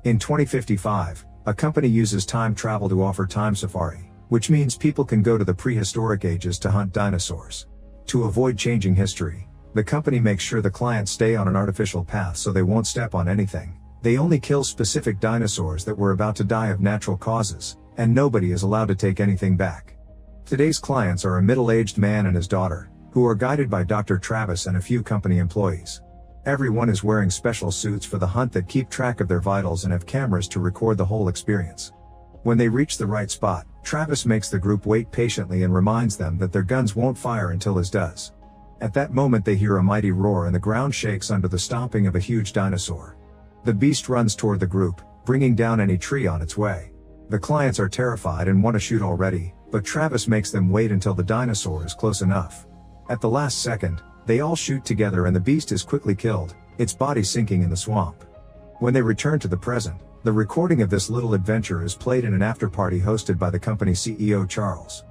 In 2055, a company uses time travel to offer time safari, which means people can go to the prehistoric ages to hunt dinosaurs. To avoid changing history, the company makes sure the clients stay on an artificial path so they won't step on anything. They only kill specific dinosaurs that were about to die of natural causes, and nobody is allowed to take anything back. Today's clients are a middle-aged man and his daughter, who are guided by Dr. Travis and a few company employees. Everyone is wearing special suits for the hunt that keep track of their vitals and have cameras to record the whole experience. When they reach the right spot, Travis makes the group wait patiently and reminds them that their guns won't fire until his does. At that moment they hear a mighty roar and the ground shakes under the stomping of a huge dinosaur. The beast runs toward the group, bringing down any tree on its way. The clients are terrified and want to shoot already, but Travis makes them wait until the dinosaur is close enough. At the last second, they all shoot together and the beast is quickly killed, its body sinking in the swamp. When they return to the present, the recording of this little adventure is played in an after-party hosted by the company CEO Charles.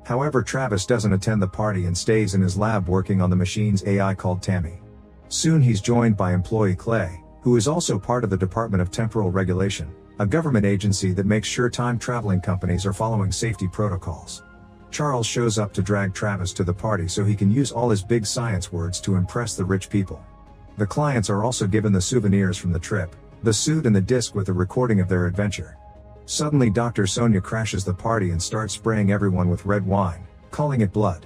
However, Travis doesn't attend the party and stays in his lab working on the machine's AI called Tammy. Soon he's joined by employee Clay, who is also part of the Department of Temporal Regulation, a government agency that makes sure time-traveling companies are following safety protocols. Charles shows up to drag Travis to the party so he can use all his big science words to impress the rich people. The clients are also given the souvenirs from the trip, the suit and the disc with a recording of their adventure. Suddenly Dr. Sonia crashes the party and starts spraying everyone with red wine, calling it blood.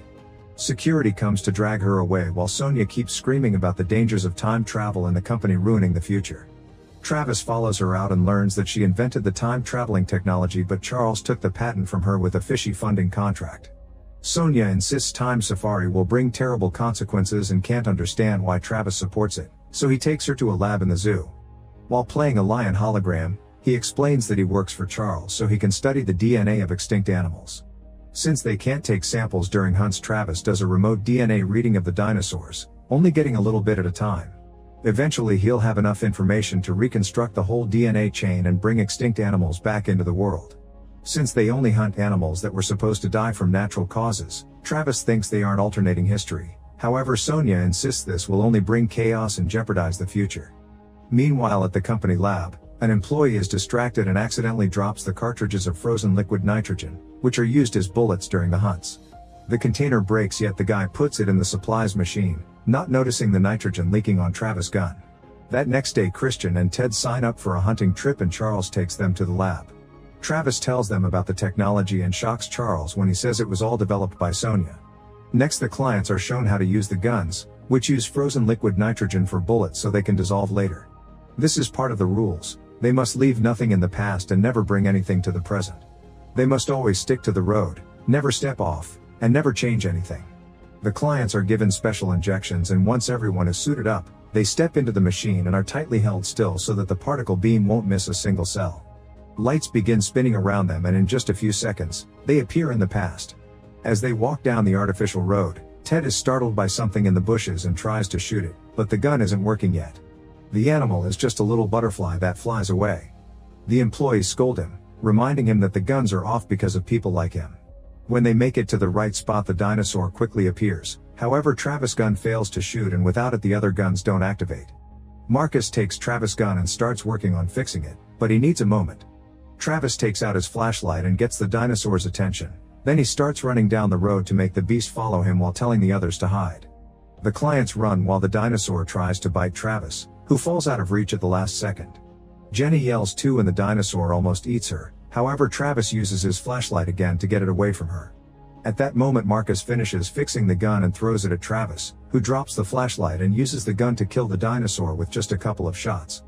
Security comes to drag her away while Sonia keeps screaming about the dangers of time travel and the company ruining the future. Travis follows her out and learns that she invented the time-traveling technology, but Charles took the patent from her with a fishy funding contract. Sonia insists time safari will bring terrible consequences and can't understand why Travis supports it, so he takes her to a lab in the zoo. While playing a lion hologram, he explains that he works for Charles so he can study the DNA of extinct animals. Since they can't take samples during hunts, Travis does a remote DNA reading of the dinosaurs, only getting a little bit at a time. Eventually he'll have enough information to reconstruct the whole DNA chain and bring extinct animals back into the world. Since they only hunt animals that were supposed to die from natural causes, Travis thinks they aren't alternating history. However, Sonia insists this will only bring chaos and jeopardize the future. Meanwhile, at the company lab, an employee is distracted and accidentally drops the cartridges of frozen liquid nitrogen, which are used as bullets during the hunts. The container breaks, yet the guy puts it in the supplies machine, not noticing the nitrogen leaking on Travis' gun. That next day Christian and Ted sign up for a hunting trip and Charles takes them to the lab. Travis tells them about the technology and shocks Charles when he says it was all developed by Sonia. Next, the clients are shown how to use the guns, which use frozen liquid nitrogen for bullets so they can dissolve later. This is part of the rules. They must leave nothing in the past and never bring anything to the present. They must always stick to the road, never step off, and never change anything. The clients are given special injections, and once everyone is suited up, they step into the machine and are tightly held still so that the particle beam won't miss a single cell. Lights begin spinning around them, and in just a few seconds, they appear in the past. As they walk down the artificial road, Ted is startled by something in the bushes and tries to shoot it, but the gun isn't working yet. The animal is just a little butterfly that flies away. The employees scold him, reminding him that the guns are off because of people like him. When they make it to the right spot, the dinosaur quickly appears. However, Travis' gun fails to shoot, and without it the other guns don't activate. Marcus takes Travis' gun and starts working on fixing it, but he needs a moment. Travis takes out his flashlight and gets the dinosaur's attention. Then he starts running down the road to make the beast follow him while telling the others to hide. The clients run while the dinosaur tries to bite Travis, who falls out of reach at the last second. Jenny yells too and the dinosaur almost eats her. However, Travis uses his flashlight again to get it away from her. At that moment, Marcus finishes fixing the gun and throws it at Travis, who drops the flashlight and uses the gun to kill the dinosaur with just a couple of shots.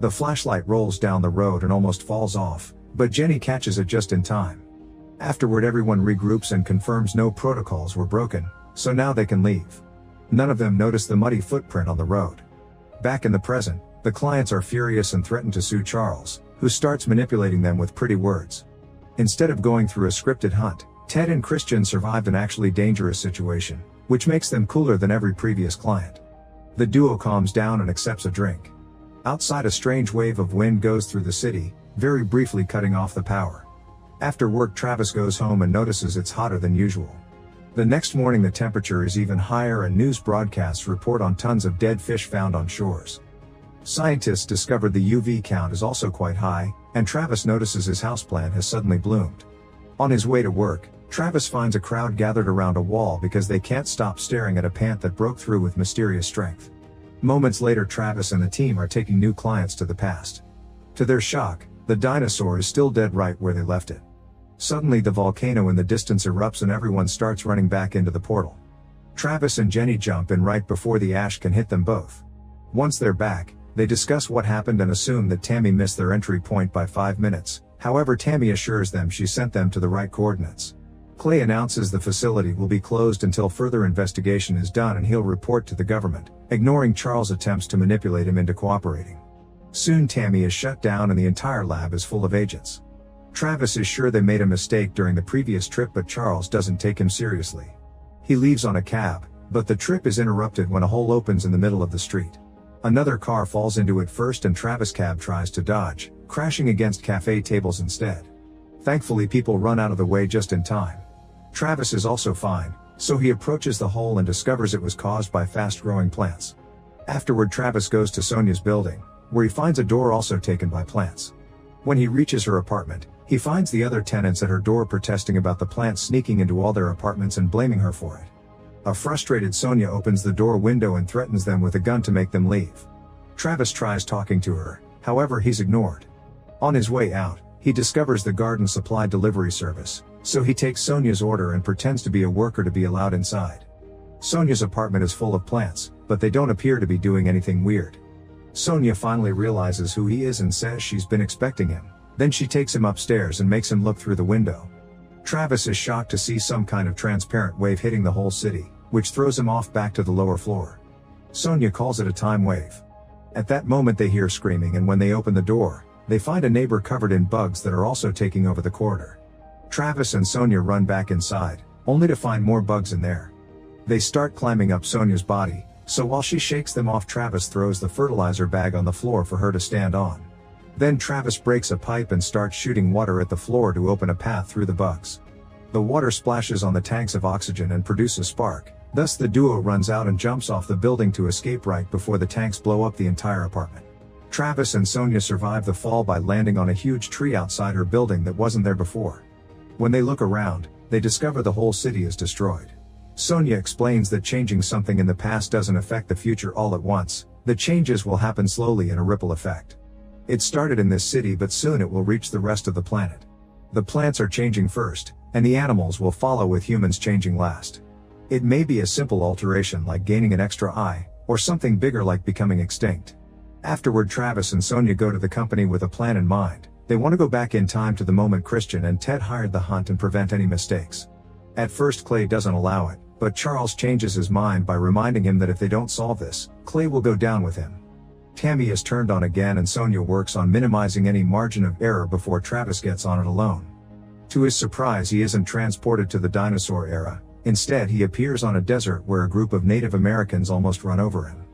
The flashlight rolls down the road and almost falls off, but Jenny catches it just in time. Afterward, everyone regroups and confirms no protocols were broken, so now they can leave. None of them notice the muddy footprint on the road. Back in the present, the clients are furious and threaten to sue Charles, who starts manipulating them with pretty words. Instead of going through a scripted hunt, Ted and Christian survived an actually dangerous situation, which makes them cooler than every previous client. The duo calms down and accepts a drink. Outside, a strange wave of wind goes through the city, very briefly cutting off the power. After work, Travis goes home and notices it's hotter than usual. The next morning the temperature is even higher and news broadcasts report on tons of dead fish found on shores. Scientists discovered the UV count is also quite high, and Travis notices his houseplant has suddenly bloomed. On his way to work, Travis finds a crowd gathered around a wall because they can't stop staring at a plant that broke through with mysterious strength. Moments later, Travis and the team are taking new clients to the past. To their shock, the dinosaur is still dead right where they left it. Suddenly the volcano in the distance erupts and everyone starts running back into the portal. Travis and Jenny jump in right before the ash can hit them both. Once they're back, they discuss what happened and assume that Tammy missed their entry point by 5 minutes. However, Tammy assures them she sent them to the right coordinates. Clay announces the facility will be closed until further investigation is done and he'll report to the government, ignoring Charles' attempts to manipulate him into cooperating. Soon Tammy is shut down and the entire lab is full of agents. Travis is sure they made a mistake during the previous trip, but Charles doesn't take him seriously. He leaves on a cab, but the trip is interrupted when a hole opens in the middle of the street. Another car falls into it first and Travis' cab tries to dodge, crashing against cafe tables instead. Thankfully, people run out of the way just in time. Travis is also fine, so he approaches the hole and discovers it was caused by fast-growing plants. Afterward, Travis goes to Sonia's building, where he finds a door also taken by plants. When he reaches her apartment, he finds the other tenants at her door protesting about the plants sneaking into all their apartments and blaming her for it. A frustrated Sonia opens the door window and threatens them with a gun to make them leave. Travis tries talking to her, however he's ignored. On his way out, he discovers the garden supply delivery service, so he takes Sonia's order and pretends to be a worker to be allowed inside. Sonia's apartment is full of plants, but they don't appear to be doing anything weird. Sonia finally realizes who he is and says she's been expecting him. Then she takes him upstairs and makes him look through the window. Travis is shocked to see some kind of transparent wave hitting the whole city, which throws him off back to the lower floor. Sonia calls it a time wave. At that moment they hear screaming, and when they open the door, they find a neighbor covered in bugs that are also taking over the corridor. Travis and Sonia run back inside, only to find more bugs in there. They start climbing up Sonia's body, so while she shakes them off, Travis throws the fertilizer bag on the floor for her to stand on. Then Travis breaks a pipe and starts shooting water at the floor to open a path through the bugs. The water splashes on the tanks of oxygen and produces a spark, thus the duo runs out and jumps off the building to escape right before the tanks blow up the entire apartment. Travis and Sonia survive the fall by landing on a huge tree outside her building that wasn't there before. When they look around, they discover the whole city is destroyed. Sonia explains that changing something in the past doesn't affect the future all at once. The changes will happen slowly in a ripple effect. It started in this city, but soon it will reach the rest of the planet. The plants are changing first, and the animals will follow, with humans changing last. It may be a simple alteration like gaining an extra eye, or something bigger like becoming extinct. Afterward, Travis and Sonia go to the company with a plan in mind. They want to go back in time to the moment Christian and Ted hired the hunt and prevent any mistakes. At first Clay doesn't allow it, but Charles changes his mind by reminding him that if they don't solve this, Clay will go down with him. Tammy is turned on again and Sonia works on minimizing any margin of error before Travis gets on it alone. To his surprise, he isn't transported to the dinosaur era. Instead, he appears on a desert where a group of Native Americans almost run over him.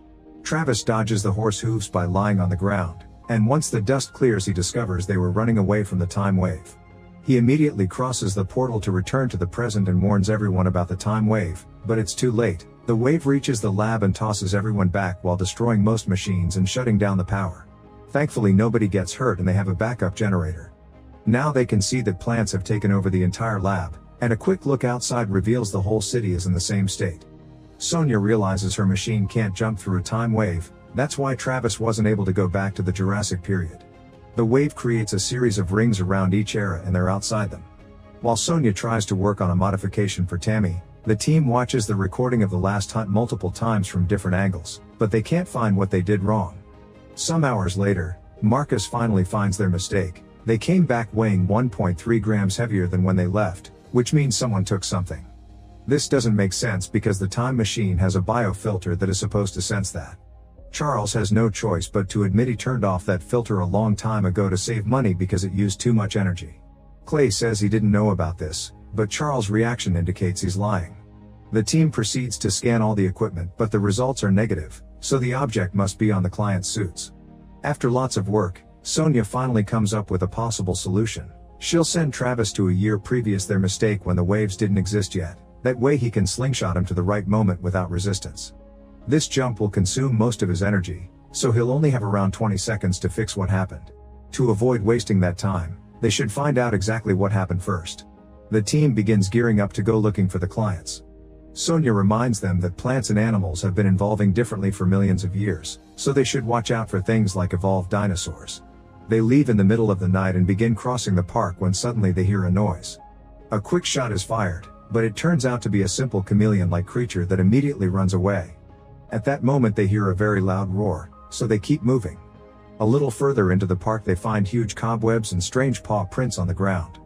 Travis dodges the horse hooves by lying on the ground, and once the dust clears he discovers they were running away from the time wave. He immediately crosses the portal to return to the present and warns everyone about the time wave, but it's too late. The wave reaches the lab and tosses everyone back while destroying most machines and shutting down the power. Thankfully nobody gets hurt and they have a backup generator. Now they can see that plants have taken over the entire lab, and a quick look outside reveals the whole city is in the same state. Sonia realizes her machine can't jump through a time wave. That's why Travis wasn't able to go back to the Jurassic period. The wave creates a series of rings around each era and they're outside them. While Sonia tries to work on a modification for Tammy, the team watches the recording of the last hunt multiple times from different angles, but they can't find what they did wrong. Some hours later, Marcus finally finds their mistake. They came back weighing 1.3 grams heavier than when they left, which means someone took something. This doesn't make sense because the time machine has a biofilter that is supposed to sense that. Charles has no choice but to admit he turned off that filter a long time ago to save money because it used too much energy. Clay says he didn't know about this, but Charles' reaction indicates he's lying. The team proceeds to scan all the equipment, but the results are negative, so the object must be on the client's suits. After lots of work, Sonia finally comes up with a possible solution. She'll send Travis to a year previous their mistake when the waves didn't exist yet. That way he can slingshot him to the right moment without resistance. This jump will consume most of his energy, so he'll only have around 20 seconds to fix what happened. To avoid wasting that time, they should find out exactly what happened first. The team begins gearing up to go looking for the clients. Sonia reminds them that plants and animals have been evolving differently for millions of years, so they should watch out for things like evolved dinosaurs. They leave in the middle of the night and begin crossing the park when suddenly they hear a noise. A quick shot is fired, but it turns out to be a simple chameleon-like creature that immediately runs away. At that moment they hear a very loud roar, so they keep moving. A little further into the park they find huge cobwebs and strange paw prints on the ground.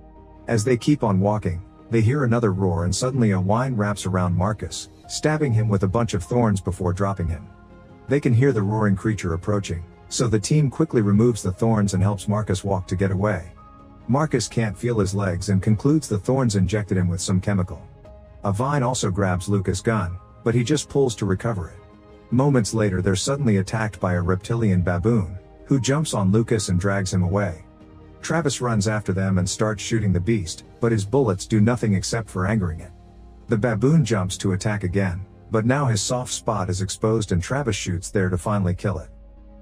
As they keep on walking, they hear another roar and suddenly a vine wraps around Marcus, stabbing him with a bunch of thorns before dropping him. They can hear the roaring creature approaching, so the team quickly removes the thorns and helps Marcus walk to get away. Marcus can't feel his legs and concludes the thorns injected him with some chemical. A vine also grabs Lucas' gun, but he just pulls to recover it. Moments later they're suddenly attacked by a reptilian baboon, who jumps on Lucas and drags him away. Travis runs after them and starts shooting the beast, but his bullets do nothing except for angering it. The baboon jumps to attack again, but now his soft spot is exposed and Travis shoots there to finally kill it.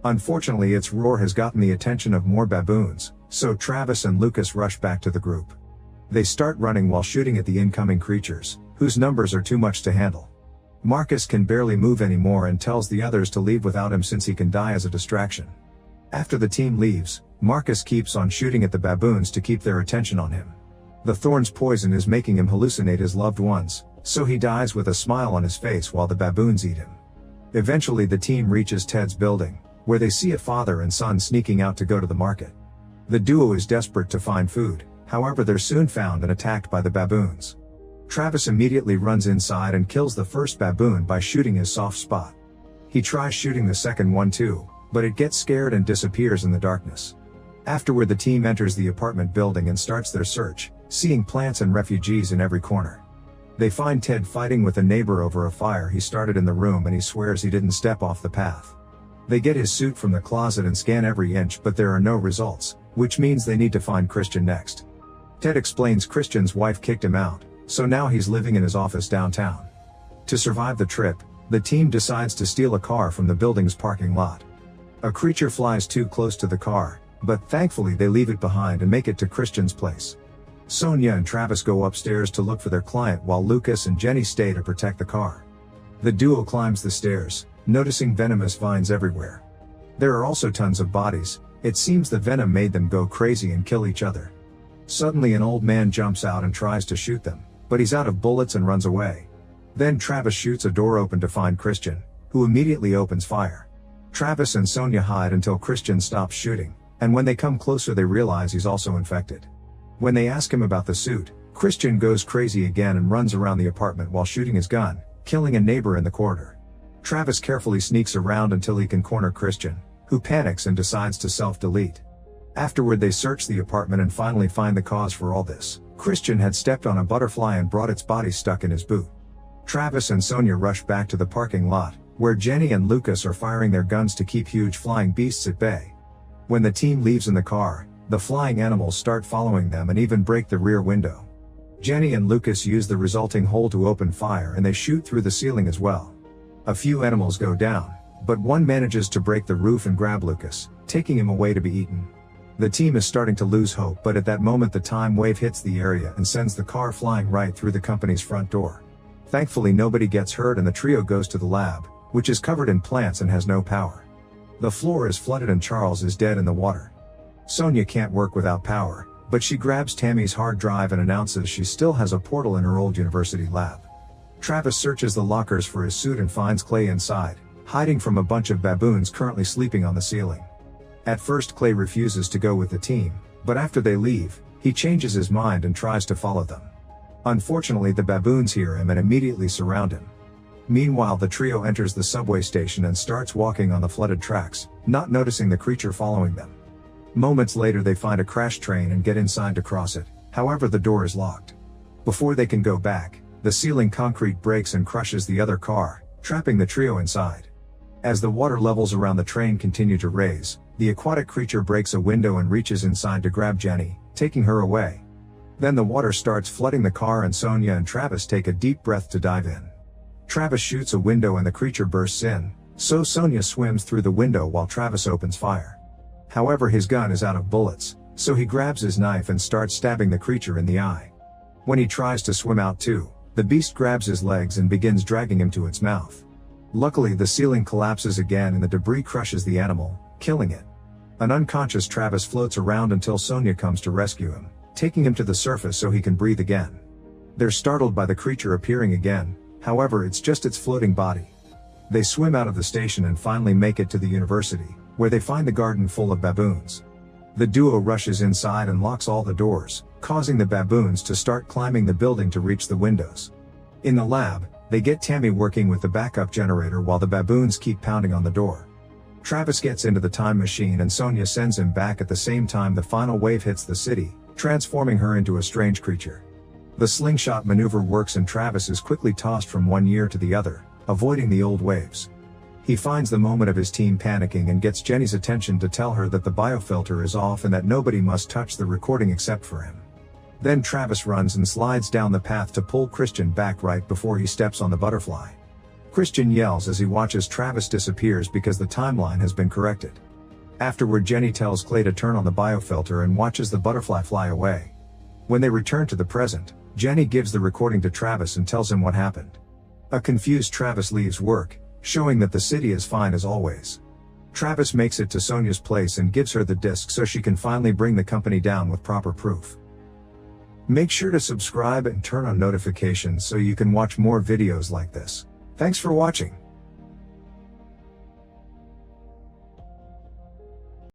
Unfortunately its roar has gotten the attention of more baboons, so Travis and Lucas rush back to the group. They start running while shooting at the incoming creatures, whose numbers are too much to handle. Marcus can barely move anymore and tells the others to leave without him since he can die as a distraction. After the team leaves, Marcus keeps on shooting at the baboons to keep their attention on him. The thorn's poison is making him hallucinate his loved ones, so he dies with a smile on his face while the baboons eat him. Eventually the team reaches Ted's building, where they see a father and son sneaking out to go to the market. The duo is desperate to find food, however they're soon found and attacked by the baboons. Travis immediately runs inside and kills the first baboon by shooting his soft spot. He tries shooting the second one too, but it gets scared and disappears in the darkness. Afterward the team enters the apartment building and starts their search, seeing plants and refugees in every corner. They find Ted fighting with a neighbor over a fire he started in the room and he swears he didn't step off the path. They get his suit from the closet and scan every inch but there are no results, which means they need to find Christian next. Ted explains Christian's wife kicked him out, so now he's living in his office downtown. To survive the trip, the team decides to steal a car from the building's parking lot. A creature flies too close to the car, but thankfully they leave it behind and make it to Christian's place. Sonia and Travis go upstairs to look for their client while Lucas and Jenny stay to protect the car. The duo climbs the stairs, noticing venomous vines everywhere. There are also tons of bodies. It seems the venom made them go crazy and kill each other. Suddenly an old man jumps out and tries to shoot them, but he's out of bullets and runs away. Then Travis shoots a door open to find Christian, who immediately opens fire. Travis and Sonia hide until Christian stops shooting, and when they come closer they realize he's also infected. When they ask him about the suit, Christian goes crazy again and runs around the apartment while shooting his gun, killing a neighbor in the corridor. Travis carefully sneaks around until he can corner Christian, who panics and decides to self-delete. Afterward they search the apartment and finally find the cause for all this. Christian had stepped on a butterfly and brought its body stuck in his boot. Travis and Sonia rush back to the parking lot, where Jenny and Lucas are firing their guns to keep huge flying beasts at bay. When the team leaves in the car, the flying animals start following them and even break the rear window. Jenny and Lucas use the resulting hole to open fire and they shoot through the ceiling as well. A few animals go down, but one manages to break the roof and grab Lucas, taking him away to be eaten. The team is starting to lose hope, but at that moment the time wave hits the area and sends the car flying right through the company's front door. Thankfully nobody gets hurt and the trio goes to the lab, which is covered in plants and has no power. The floor is flooded and Charles is dead in the water. Sonia can't work without power, but she grabs Tammy's hard drive and announces she still has a portal in her old university lab. Travis searches the lockers for his suit and finds Clay inside, hiding from a bunch of baboons currently sleeping on the ceiling. At first Clay refuses to go with the team, but after they leave, he changes his mind and tries to follow them. Unfortunately the baboons hear him and immediately surround him. Meanwhile the trio enters the subway station and starts walking on the flooded tracks, not noticing the creature following them. Moments later they find a crashed train and get inside to cross it, however the door is locked. Before they can go back, the ceiling concrete breaks and crushes the other car, trapping the trio inside. As the water levels around the train continue to raise, the aquatic creature breaks a window and reaches inside to grab Jenny, taking her away. Then the water starts flooding the car and Sonia and Travis take a deep breath to dive in. Travis shoots a window and the creature bursts in, So Sonia swims through the window while Travis opens fire. However, his gun is out of bullets, so he grabs his knife and starts stabbing the creature in the eye. When he tries to swim out too, the beast grabs his legs and begins dragging him to its mouth. Luckily, the ceiling collapses again and the debris crushes the animal, killing it. An unconscious Travis floats around until Sonia comes to rescue him, taking him to the surface so he can breathe again. They're startled by the creature appearing again, however it's just its floating body. They swim out of the station and finally make it to the university, where they find the garden full of baboons. The duo rushes inside and locks all the doors, causing the baboons to start climbing the building to reach the windows. In the lab, they get Tammy working with the backup generator while the baboons keep pounding on the door. Travis gets into the time machine and Sonia sends him back at the same time the final wave hits the city, transforming her into a strange creature. The slingshot maneuver works and Travis is quickly tossed from one year to the other, avoiding the old waves. He finds the moment of his team panicking and gets Jenny's attention to tell her that the biofilter is off and that nobody must touch the recording except for him. Then Travis runs and slides down the path to pull Christian back right before he steps on the butterfly. Christian yells as he watches Travis disappears because the timeline has been corrected. Afterward, Jenny tells Clay to turn on the biofilter and watches the butterfly fly away. When they return to the present, Jenny gives the recording to Travis and tells him what happened. A confused Travis leaves work, showing that the city is fine as always. Travis makes it to Sonia's place and gives her the disc so she can finally bring the company down with proper proof. Make sure to subscribe and turn on notifications so you can watch more videos like this. Thanks for watching.